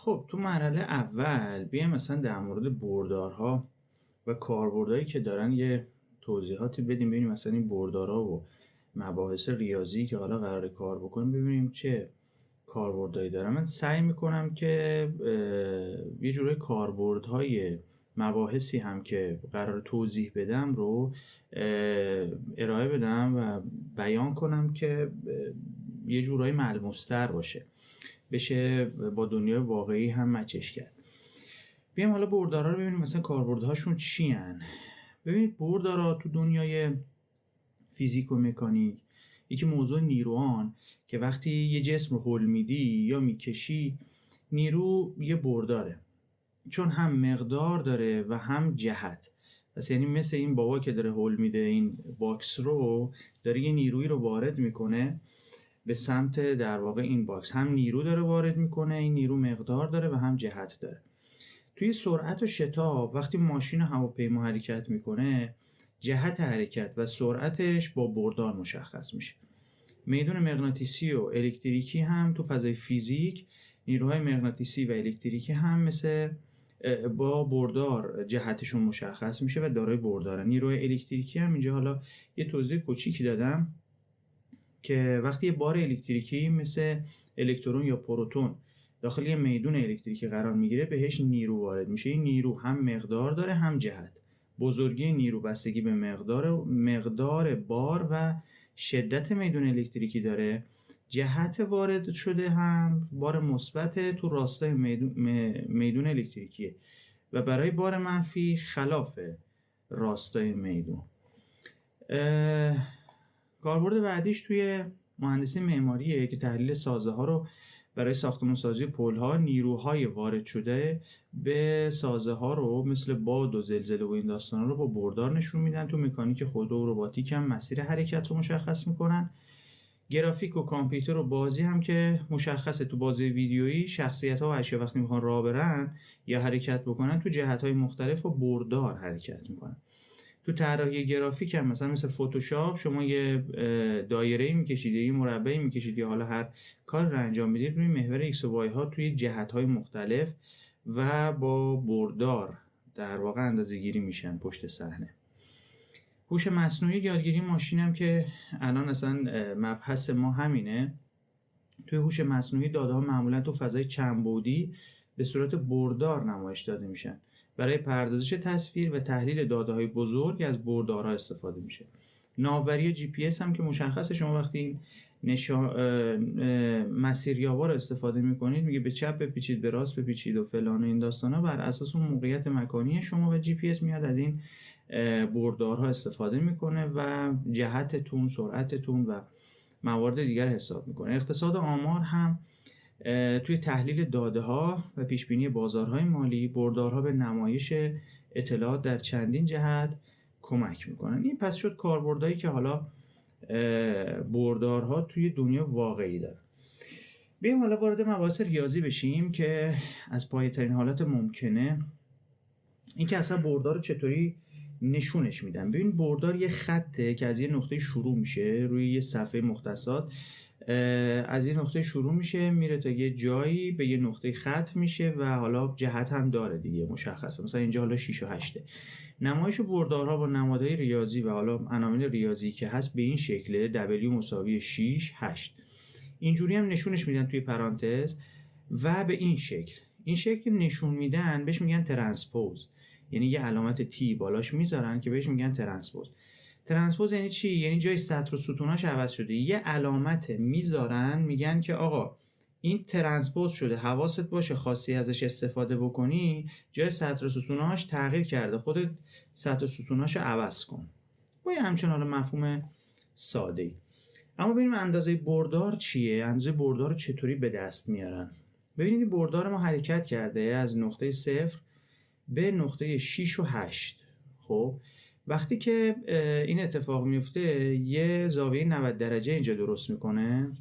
خب تو مرحله اول بیایم مثلا در مورد بردارها و کاربردهایی که دارن یه توضیحاتی بدیم، ببینیم مثلا این بردارها و مباحث ریاضی که حالا قراره کار بکنیم ببینیم چه کاربردهایی دارن. من سعی میکنم که یه جورای کاربردهای مباحثی هم که قرار توضیح بدم رو ارائه بدم و بیان کنم که یه جورایی ملموس‌تر باشه، بشه با دنیای واقعی هم مچش کرد. بیایم حالا بردارا رو ببینیم مثلا کاربردهاشون چی هن. ببینید بردارا تو دنیای فیزیک و مکانیک یکی موضوع نیروان که وقتی یه جسم رو هل میدی یا میکشی، نیرو یه برداره، چون هم مقدار داره و هم جهت. پس یعنی مثل این بابا که داره هل میده این باکس رو، داره یه نیرویی رو وارد میکنه به سمت در واقع این باکس، هم نیرو داره وارد میکنه، این نیرو مقدار داره و هم جهت داره. توی سرعت و شتاب وقتی ماشین هواپیما حرکت میکنه، جهت حرکت و سرعتش با بردار مشخص میشه. میدون مغناطیسی و الکتریکی هم تو فضای فیزیک، نیروهای مغناطیسی و الکتریکی هم مثل با بردار جهتشون مشخص میشه و دارای بردارن. نیروهای الکتریکی هم اینجا حالا یه توضیح کوچیکی دادم که وقتی یه بار الکتریکی مثل الکترون یا پروتون داخل یه میدون الکتریکی قرار میگیره، بهش نیرو وارد میشه. این نیرو هم مقدار داره هم جهت. بزرگی نیرو بستگی به مقدار بار و شدت میدون الکتریکی داره. جهت وارد شده هم بار مثبت تو راستای میدون الکتریکیه و برای بار منفی خلاف راستای میدون. کاربرد بعدیش توی مهندسی معماریه که تحلیل سازه ها رو برای ساختمان سازی پل ها، نیروهای وارد شده به سازه ها رو مثل باد و زلزله و این داستانا رو با بردار نشون میدن. تو مکانیک خودرو و رباتیک هم مسیر حرکت رو مشخص میکنن. گرافیک و کامپیوتر و بازی هم که مشخصه، تو بازی ویدیویی شخصیت ها و اشیا وقتی میخوان راه برن یا حرکت بکنن تو جهت های مختلف و بردار حرکت میکنن. تو طراحی گرافیک هم مثل فتوشاپ شما یه دایره‌ای می‌کشید، یه مربعی می‌کشید یا حالا هر کار رو انجام میدید روی محور ایکس و وای ها توی جهت‌های مختلف و با بردار در واقع اندازه‌گیری میشن پشت صحنه. هوش مصنوعی یادگیری ماشین هم که الان اصلا مبحث ما همینه. توی هوش مصنوعی داده‌ها معمولا تو فضای چند بعدی به صورت بردار نمایش داده میشن. برای پردازش تصویر و تحلیل داده‌های بزرگ از بردارها استفاده میشه. ناوبری جی پی اس هم که مشخصه، شما وقتی این مسیریابا رو استفاده میکنید میگه به چپ بپیچید، به راست بپیچید و فلان و این داستانا، بر اساس اون موقعیت مکانی شما و جی پی اس میاد از این بردارها استفاده میکنه و جهتتون، سرعتتون و موارد دیگر حساب میکنه. اقتصاد آمار هم توی تحلیل داده ها و پیش بینی بازارهای مالی، بردارها به نمایش اطلاعات در چندین جهت کمک میکنن. این پس شد کاربردهایی که حالا بردارها توی دنیا واقعی داره. بیایم حالا وارد مباحث ریاضی بشیم که از پایه‌ترین حالت ممکنه این که اصلا بردار رو چطوری نشونش میدن. ببین بردار یه خطه که از یه نقطه شروع میشه روی یه صفحه مختصات، از یه نقطه شروع میشه میره تا یه جایی به یه نقطه ختم میشه و حالا جهت هم داره دیگه مشخصه. مثلا اینجا حالا 6 و 8. نمایش بردارها با نمادهای ریاضی و حالا عناوین ریاضی که هست به این شکله: W مساوی 6 8. اینجوری هم نشونش میدن توی پرانتز و به این شکل نشون میدن بهش میگن ترنسپوز، یعنی یه علامت تی بالاش میذارن که بهش میگن ترنسپوز. ترنسپوز یعنی چی؟ یعنی جای سطر و ستوناش عوض شده، یه علامت میذارن میگن که آقا این ترنسپوز شده، حواست باشه خاصی ازش استفاده بکنی، جای سطر و ستوناش تغییر کرده، خودت سطر و ستوناش عوض کن. با یه همچنان حالا مفهوم ساده ای. اما ببینیم اندازه بردار چیه؟ اندازه بردار رو چطوری به دست میارن؟ ببینید بردار ما حرکت کرده از نقطه 0 به نقطه 6 و 8. خب وقتی که این اتفاق میفته یه زاویه 90 درجه اینجا درست میکنه.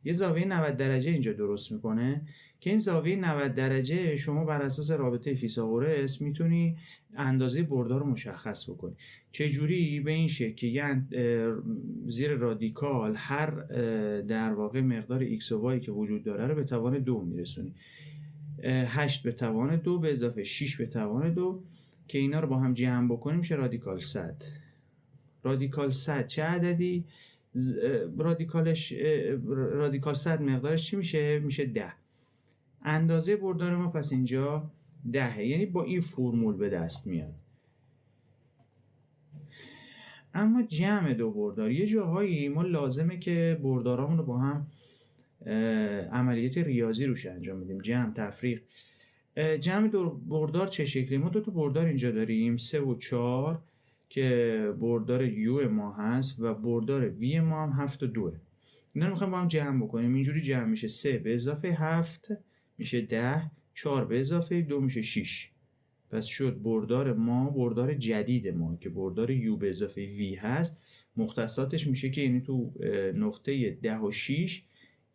یه زاویه 90 درجه اینجا درست میکنه که این زاویه 90 درجه شما بر اساس رابطه فیثاغورس میتونی اندازه بردار رو مشخص بکنی. چه جوری؟ به این شکل که یعنی زیر رادیکال هر در واقع مقدار x و y که وجود داره رو به توان 2 میرسونی. 8 به توان 2 به اضافه 6 به توان 2 که اینا رو با هم جمع بکنیم میشه رادیکال 100. رادیکال 100 چه عددی؟ رادیکال 100 مقدارش چی میشه؟ میشه 10. اندازه بردار ما پس اینجا 10، یعنی با این فرمول به دست میاد. اما جمع دو بردار یه جاهایی ما لازمه که بردارامون رو با هم عملیات ریاضی روش انجام بدیم. جمع، تفریق. جمع دو بردار چه شکلی؟ ما دو تا بردار اینجا داریم 3 و 4 که بردار یو ما هست و بردار وی ما هم 7 و 2. اینا رو میخوایم با هم جمع بکنیم. اینجوری جمع میشه 3 به اضافه 7 میشه 10، 4 به اضافه 2 میشه 6. پس شد بردار ما، بردار جدید ما که بردار یو به اضافه وی هست، مختصاتش میشه که یعنی تو نقطه 10 و 6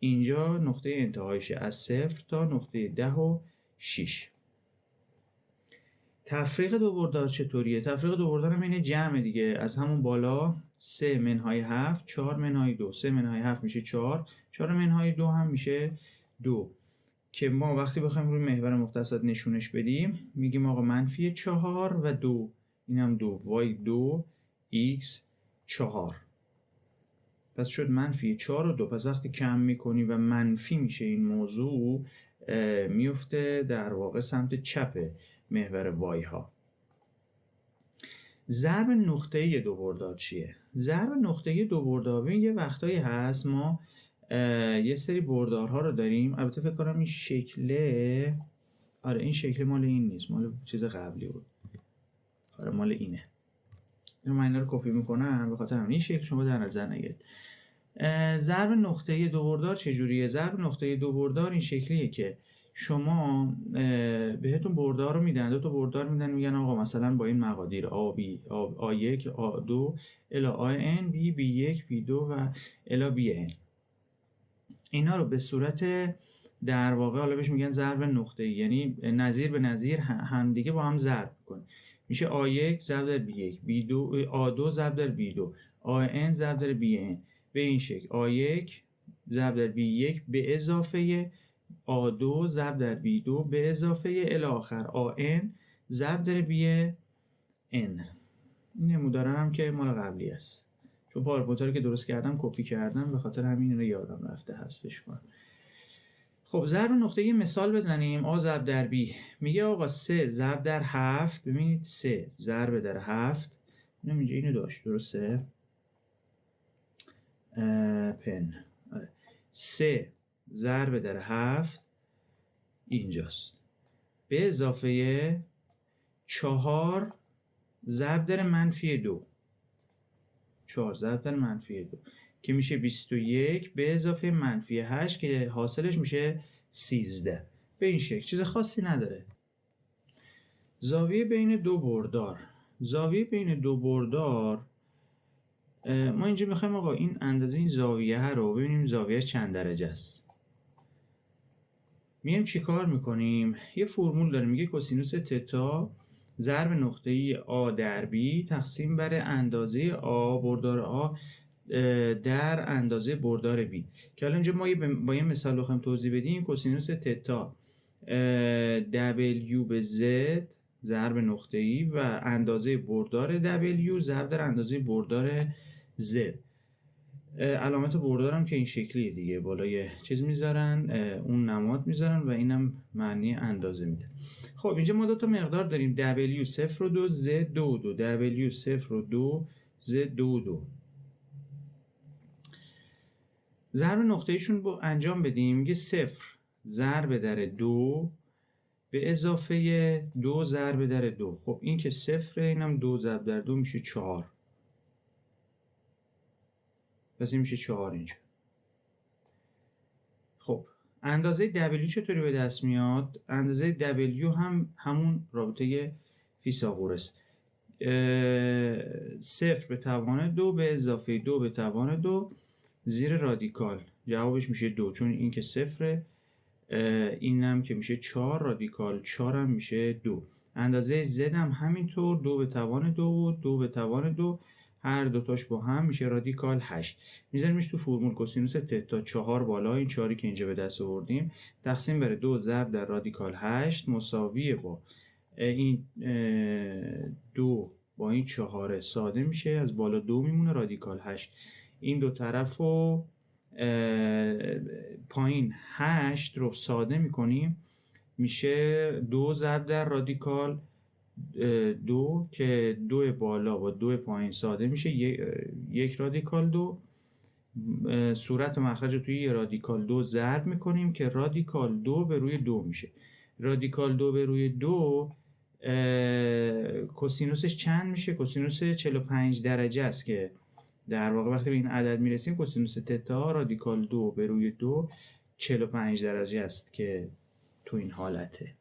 اینجا نقطه انتهایشه، از 0 تا نقطه 10 و 6. تفریق دو بردار چطوریه؟ تفریق دو بردار هم اینه جمع دیگه، از همون بالا 3 منهای 7 4 منهای 2، 3 منهای 7 میشه 4، 4 منهای 2 هم میشه 2 که ما وقتی بخوایم روی محور مختصات نشونش بدیم میگیم آقا منفی 4 و 2، اینم 2، y2 x 4. پس شد منفی 4 و 2. پس وقتی کم میکنی و منفی میشه این موضوع میفته در واقع سمت چپ محور وای ها. ضرب نقطه‌ای دو بردار چیه؟ ضرب نقطه‌ای دو بردار ببین یه وقتایی هست ما یه سری بردارها رو داریم، البته فکر کنم این شکله، آره این شکل مال این نیست، مال چیز قبلی بود، آره مال اینه. من اینا رو کپی میکنم به خاطر این شکل شما در نظر نگیرید. ضرب نقطه‌ای دو بردار چجوریه؟ ضرب نقطه‌ای دو بردار این شکلیه که شما بهتون بردار رو میدن، دو تا بردار میدن، میگن آقا مثلا با این مقادیر A1 A2 الی AN B B1 B2 و الی BN، اینا رو به صورت در واقع حالا بهش میگن ضرب نقطه‌ای، یعنی نظیر به نظیر همدیگه با هم ضرب کنه. میشه A1 ضرب در B1 B2 A2 ضرب در B2 AN ضرب در BN به این شکل. A1 ضرب در B1 به اضافه A2 ضرب در B2 به اضافه الی آخر AN ضرب در BN. این نمودارم هم که مال قبلی است، چون پاورپوینت رو که درست کردم کپی کردم، به خاطر همین رو یادم رفته حذفش کنم. خب ضرب نقطه‌ای یه مثال بزنیم. A ضرب در B میگه آقا 3 ضرب در 7، ببینید 3 ضرب در 7، اینم اینجا اینو داشت درسته؟ پن 3 ضرب در 7 اینجاست به اضافه 4 ضرب در منفی 2، 4 ضرب در منفی 2 که میشه 21 به اضافه منفی 8 که حاصلش میشه 13. به این شکل، چیز خاصی نداره. زاویه بین دو بردار، زاویه بین دو بردار ما اینجا میخوایم آقا این اندازه این زاویه رو ببینیم زاویه چند درجه است. میایم چی کار میکنیم؟ یه فرمول داریم میگه کوسینوس تتا ضرب نقطه‌ای A در B تقسیم بر اندازه A بردار A در اندازه بردار B، که حالا اینجا ما با یه مثال بخوایم توضیح بدیم. کوسینوس تتا W به Z ضرب نقطه‌ای و اندازه بردار W ضرب در اندازه بردار Z. علامت بردارم که این شکلیه دیگه، بالای چیز میذارن اون نماد میذارن و اینم معنی اندازه میده. خب اینجا ما دو تا مقدار داریم W 0 و 2 Z 2 و 2 W 0 و 2 Z 2 و 2. ضرب نقطه‌ایشون رو انجام بدیم. میگه 0 ضرب در 2 به اضافه 2 ضرب در 2. خب این که 0 اینم 2 ضرب در 2 میشه 4، پس این میشه 4 اینجا. خب اندازه W چطوری به دست میاد؟ اندازه W هم همون رابطه فیثاغورس، 0 به توان 2 به اضافه 2 به توان 2 زیر رادیکال جوابش میشه 2، چون این که صفره، این هم که میشه 4، رادیکال 4 هم میشه 2. اندازه z هم همینطور، 2 به توان 2 و 2 به توان 2، هر دوتاش با هم میشه رادیکال 8. میذاریمش تو فرمول کوسینوس تتا 4 بالا، این 4 که اینجا به دست آوردیم تقسیم بر 2 ضرب در رادیکال 8 مساویه با این 2 با این 4 ساده میشه، از بالا 2 میمونه رادیکال 8. این دو طرف رو پایین 8 رو ساده میکنیم، میشه 2 ضرب در رادیکال 2 که 2 بالا با 2 پایین ساده میشه 1 رادیکال 2. صورت مخرج رو توی یه رادیکال 2 ضرب میکنیم که رادیکال 2 به روی 2 میشه. رادیکال 2 به روی 2 کوسینوسش چند میشه؟ کوسینوس 45 درجه است که در واقع وقتی به این عدد میرسیم کوسینوس تتا رادیکال 2 به روی 2 45 درجه است که تو این حالته.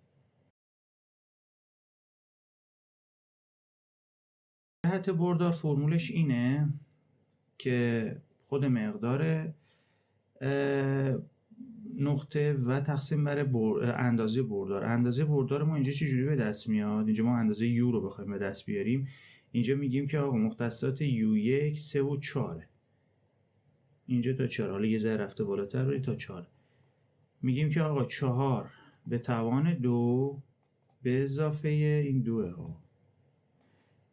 جهت بردار فرمولش اینه که خود مقدار نقطه و تقسیم بر اندازه بردار. اندازه بردار ما اینجا چجوری به دست میاد؟ اینجا ما اندازه یو رو بخوایم به دست بیاریم، اینجا میگیم که آقا مختصات یو 1 3 و 4 اینجا تا 4، حالا یه ذره رفته بالاتر ولی تا 4. میگیم که آقا 4 به توان 2 به اضافه این 2 ها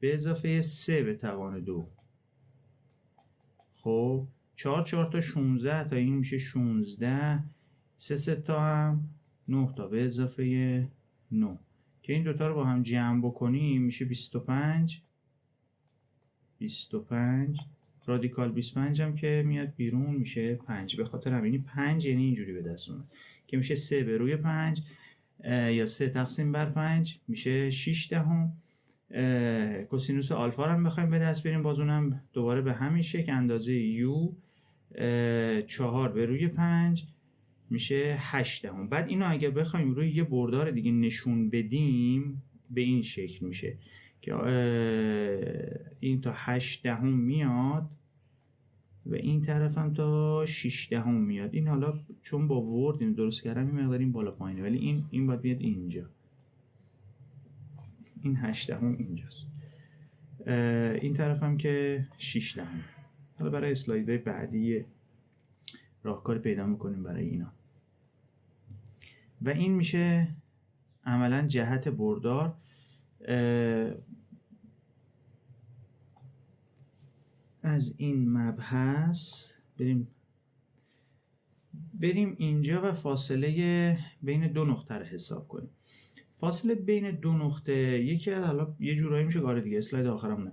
به اضافه 3 به توان 2. خب 4 تا 16 تا این میشه 16، 3 تا هم 9 تا به اضافه 9 که این دوتا رو با هم جمع بکنیم میشه 25. رادیکال 25 هم که میاد بیرون میشه 5. به خاطر همینی 5 یعنی اینجوری به دست اومد که میشه 3 به روی 5 یا 3 تقسیم بر 5 میشه 6 دهم. کوسینوس آلفا رو هم بخوایم به دست بیاریم باز اونم دوباره به همین شکل اندازه یو 4 به روی 5 میشه 8 دهم. بعد اینو اگر بخوایم روی یه بردار دیگه نشون بدیم به این شکل میشه که این تا 8 دهم میاد و این طرف هم تا 6 دهم میاد. این حالا چون با ورد اینو درست کردم این مقدار این بالا پایینه، ولی این باید بیاد اینجا، این 8 دهم اینجاست، این طرف هم که 6 دهم. حالا برای اسلایدهای بعدی راهکار پیدا میکنیم برای اینا. و این میشه عملا جهت بردار. از این مبحث بریم اینجا و فاصله بین دو نقطه رو حساب کنیم. فاصله بین دو نقطه یکی از حالا یه جورایی میشه کار دیگه، اسلاید آخرمونه.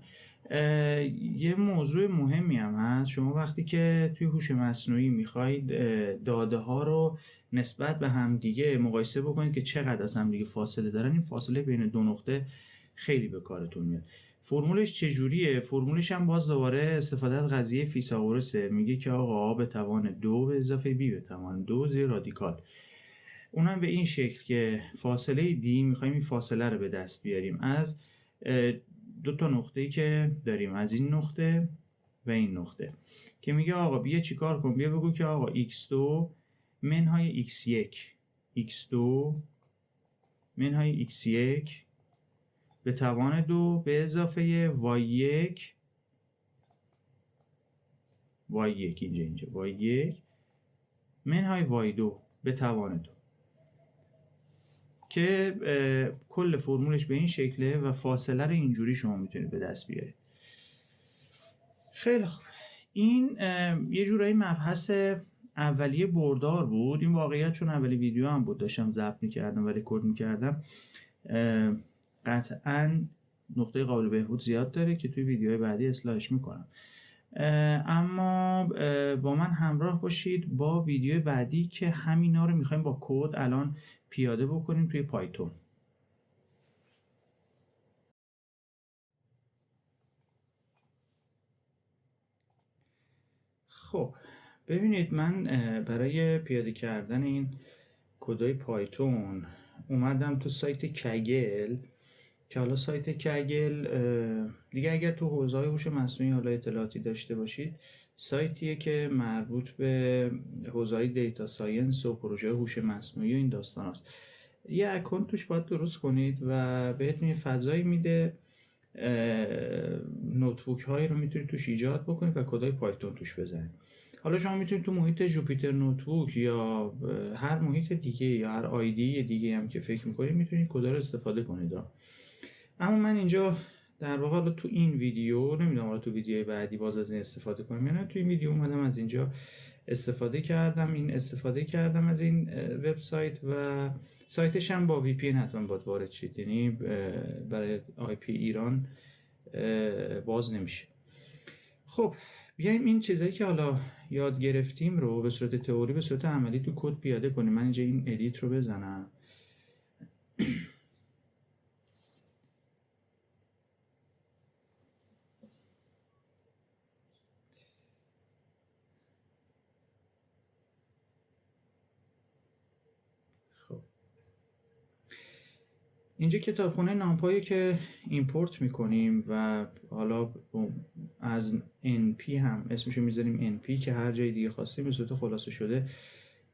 یه موضوع مهمی هم هست. شما وقتی که توی هوش مصنوعی میخواید داده ها رو نسبت به همدیگه مقایسه بکنید که چقدر از همدیگه فاصله دارن، این فاصله بین دو نقطه خیلی به کارتون میاد. فرمولش چجوریه؟ فرمولش هم باز دوباره استفاده از قضیه فیثاغورسه. میگه که آقا به توان 2 به اضافه b به توان 2 زیر رادیکال. اونم به این شکل که فاصله دی میخوایم این فاصله رو به دست بیاریم از دو تا نقطه‌ای که داریم، از این نقطه و این نقطه، که میگه آقا بیا چیکار کن، بیا بگو که آقا x2 منهای x1 x2 منهای x1 به توان 2 به اضافه y1 اینجا y1 منهای y2 به توان 2 که کل فرمولش به این شکله و فاصله رو اینجوری شما میتونید به دست بیارید. خیلی خوب، این یه جورایی مبحث اولیه بردار بود. این واقعیت چون اولی ویدیو هم بود داشتم ضبط میکردم و رکورد میکردم، قطعا نقطه قابل بهبود زیاد داره که توی ویدیوهای بعدی اصلاحش میکنم. اما با من همراه باشید با ویدیو بعدی که همینا رو میخوایم با کد الان پیاده بکنیم توی پایتون. خب ببینید، من برای پیاده کردن این کدای پایتون اومدم تو سایت کگل، که حالا سایت کگل دیگه اگر تو حوزه‌های هوش مصنوعی حالا اطلاعاتی داشته باشید سایتیه که مربوط به حوزه‌های دیتا ساینس و پروژه هوش مصنوعی و این داستان هست. یه اکانت توش باید درست کنید و بهتون یه فضایی میده، نوتبوک هایی رو میتونید توش ایجاد بکنید و کدای پایتون توش بزنید. حالا شما میتونید تو محیط جوپیتر نوتبوک یا هر محیط دیگه یا هر آیدی دیگه هم که فکر میکنید میتونید کدا رو استفاده کنید. اما من اینجا در واقع حالا تو این ویدیو نمیدونم حالا تو ویدیوهای بعدی باز از این استفاده کنم یا نه، تو این ویدیو اومدم از اینجا استفاده کردم از این وبسایت و سایتش هم با VPN حتما باید وارد شید، یعنی برای IP ایران باز نمیشه. خب بیایم این چیزایی که حالا یاد گرفتیم رو به صورت تئوری به صورت عملی تو کد پیاده کنیم. من اینجا این ادیت رو بزنم. اینجا کتابخونه نامپایی که ایمپورت میکنیم و حالا از NP هم اسمشو میذاریم NP که هر جای دیگه خواستیم به صورت خلاصه شده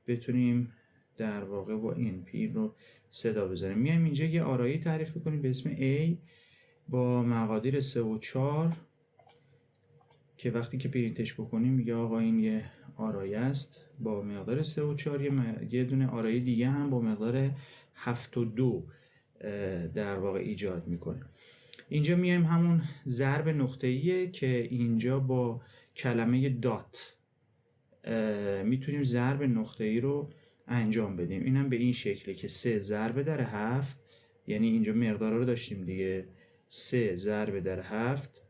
بتونیم در واقع با NP رو صدا بزنیم. میایم اینجا یه آرایی تعریف میکنیم به اسم A با مقادیر 3 و 4 که وقتی که پرینتش بکنیم میگه آقا این یه آرایی است با مقدار 3 و 4. یه دونه آرایی دیگه هم با مقدار 7 و 2 در واقع ایجاد میکنه. اینجا میایم همون ضرب نقطه‌ایه که اینجا با کلمه دات میتونیم ضرب نقطه‌ای رو انجام بدیم. اینم به این شکله که 3 ضرب در 7، یعنی اینجا مقدار رو داشتیم دیگه، 3 ضرب در 7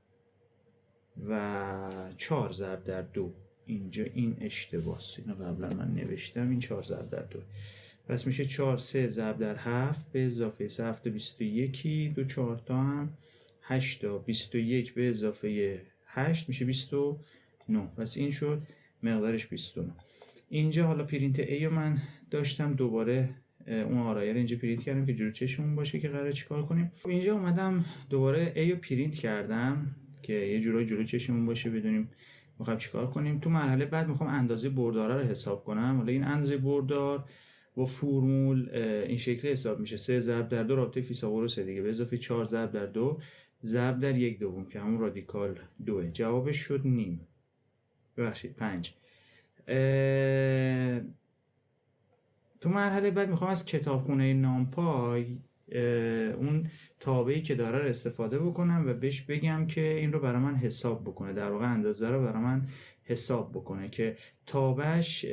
و 4 ضرب در 2. اینجا این اشتباهه، اینو قبلا من نوشتم، این 4 ضرب در 2 پس میشه 4 3 ضرب در 7 به اضافه 3 7 21 2 4 تا هم 8 تا 21 به اضافه 8 میشه 29. پس این شد مقدارش 29. اینجا حالا پرینت A رو من داشتم، دوباره اون آرایه رو اینجا پرینت کردم که جلو چشمون باشه که قراره چیکار کنیم. اینجا اومدم دوباره A رو پرینت کردم که یه جورایی جلو چشمون باشه بدونیم میخوایم چیکار کنیم. تو مرحله بعد میخوام اندازه بردار رو حساب کنم. حالا این اندازه بردار با فرمول این شکلی حساب میشه: 3 ضرب در 2 رابطه فیثاغورس دیگه به اضافه 4 ضرب در 2 ضرب در 1/2 که همون رادیکال 2. جوابش شد نیم، ببخشید 5. تو مرحله بعد میخوام از کتابخونه نامپای اون تابعی که داره رو استفاده بکنم و بهش بگم که این رو برای من حساب بکنه، در واقع اندازه رو برای من حساب بکنه که تابعش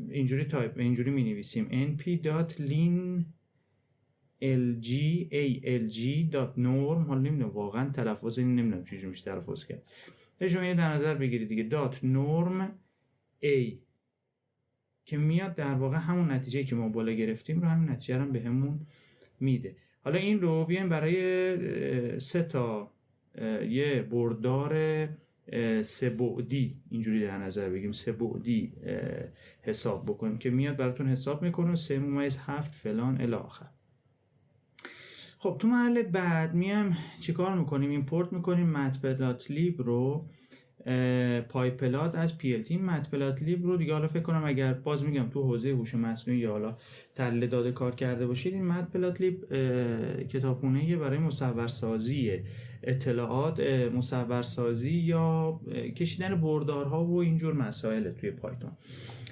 اینجوری می نویسیم np.lin lg.norm. حالا نمیدونم واقعا تلفظ این نمیدونم چجوری میشه تلفظ کرد. شما یه در نظر بگیرید دیگه .norm a که میاد در واقع همون نتیجه که ما بالا گرفتیم رو همین نتیجه رو بهمون میده. حالا این رو بیایم برای 3 تا یه بردار 3 بعدی اینجوری در نظر بگیم 3 بعدی حساب بکنیم که میاد براتون حساب میکنه 3.7 فلان الی آخر. خب تو مرحله بعد میایم چیکار میکنیم؟ ایمپورت میکنیم matplotlib رو، پایپلات از PLT. matplotlib رو دیگه حالا فکر کنم اگر باز میگم تو حوزه هوش مصنوعی یا حالا تله داده کار کرده باشید، این matplotlib کتابخونه‌ای برای مصورسازی اطلاعات، مصورسازی یا کشیدن بردارها و اینجور مسائل توی پایتون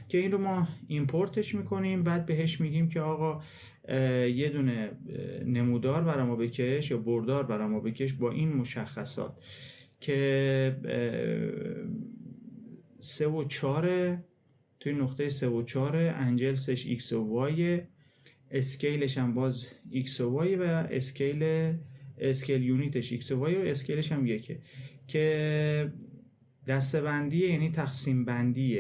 که این رو ما ایمپورتش میکنیم. بعد بهش میگیم که آقا یه دونه نمودار برای ما بکش یا بردار برای ما بکش با این مشخصات که 3 و 4 توی نقطه 3 و 4 انجلسش x و y، اسکیلش هم باز x و y و اسکیل یونیتش x و y و اسکیلش هم 1 که دسته‌بندی یعنی تقسیم بندی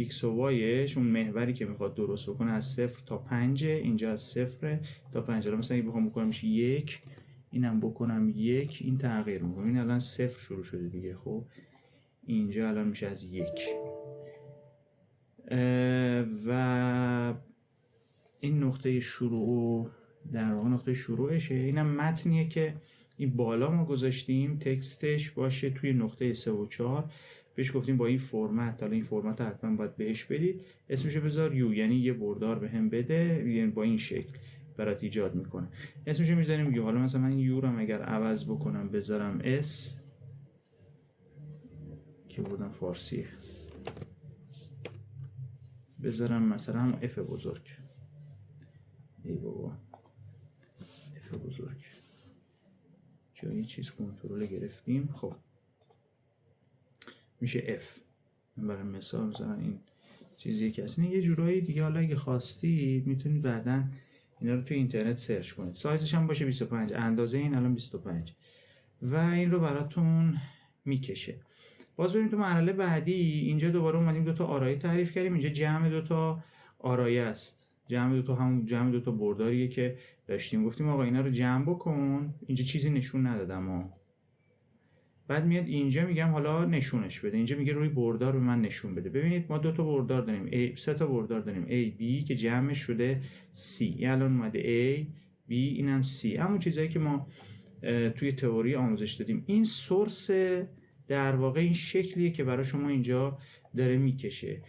x و y اون محوری که میخواد درست بکنه از 0 تا 5. اینجا از 0 تا 5. مثلا اگه بخوام بکنم میشه 1، اینم بکنم 1، این تغییر میکنه. این الان 0 شروع شده دیگه. خب اینجا الان میشه از 1 و این نقطه شروع در واقع نقطه شروعشه. اینم متنیه که این بالا ما گذاشتیم، تکستش باشه توی نقطه 3 و 4 بهش گفتیم با این فرمت، حالا این فرمت حتما باید بهش بدید، اسمشو بذار یو، یعنی یه بردار به هم بده، یعنی با این شکل برات ایجاد میکنه. اسمشو میذاریم یو. حالا مثلا من این یو رو اگر عوض بکنم بذارم اس، که بودم فارسیه، بذارم مثلا هم اف بزرگ، ای بابا اف بزرگ، جایی چیز کنترل گرفتیم. خب میشه اف. برای مثال مثلا این چیزی که اصلا یه جورایی دیگه، حالا اگه خواستید میتونید بعداً اینا رو توی اینترنت سرچ کنید. سایزش هم باشه 25، اندازه این الان 25 و این رو براتون میکشه. باز بریم تو مرحله بعدی. اینجا دوباره اومدیم دو تا آرایه تعریف کردیم. اینجا جمع دو تا آرایه است. جمع دو تا برداریه که داشتیم. گفتیم آقا اینا رو جمع بکن. اینجا چیزی نشون ندادم بعد میاد اینجا میگم حالا نشونش بده. اینجا میگه روی بردار به من نشون بده. ببینید ما دو تا بردار داریم، سه تا بردار داریم، A B که جمعش شده C. الان اومده A B، اینم C. همون چیزایی که ما توی تئوری آموزش دادیم. این سورس در واقع این شکلیه که برای شما اینجا داره میکشه.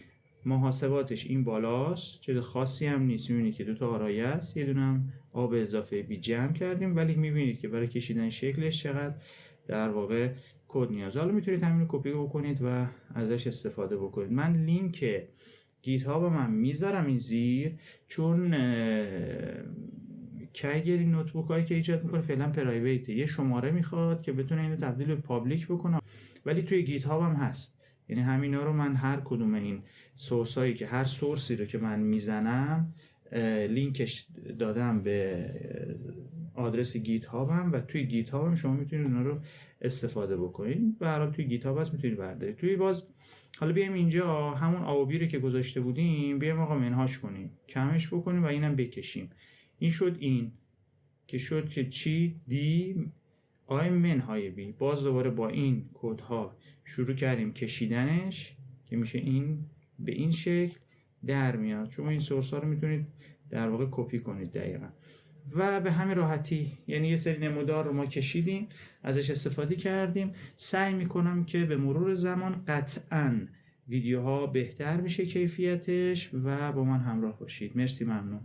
محاسباتش این بالاست، چیز خاصی هم نیست. میبینید که دو تا آرایه است، یه دونه هم A به اضافه B جمع کردیم، ولی میبینید که برای کشیدن شکلش چقدر در واقع کد نیازه. حالا میتونید همین رو کپی بکنید و ازش استفاده بکنید. من لینک گیت هاب من میذارم این زیر، چون کیگری نوتبوک هایی که ایجاد میکنه فعلا پرایویته، یه شماره میخواد که بتونه اینو تبدیل به پابلیک بکنه، ولی توی گیت هاب هم هست. یعنی همینا رو من هر کدوم این سورس هایی که هر سورسی رو که من میزنم لینکش دادم به آدرس گیت هابم و توی گیت هابم شما میتونید اونا رو استفاده بکنید. به هر حال توی گیت هاب هست، میتونید بردارید. توی باز حالا بیایم اینجا همون آبی رو که گذاشته بودیم بیایم آقا منهاش کنیم، کمش بکنیم و اینم بکشیم. این شد، این که شد که چی دی آی منهای بی. باز دوباره با این کدها شروع کردیم کشیدنش که میشه این به این شکل در میاد. شما این سورس ها رو میتونید در واقع کپی کنید دقیقا و به همین راحتی. یعنی یه سری نمودار رو ما کشیدیم، ازش استفاده کردیم. سعی میکنم که به مرور زمان قطعاً ویدیوها بهتر میشه کیفیتش و با من همراه باشید. مرسی، ممنون.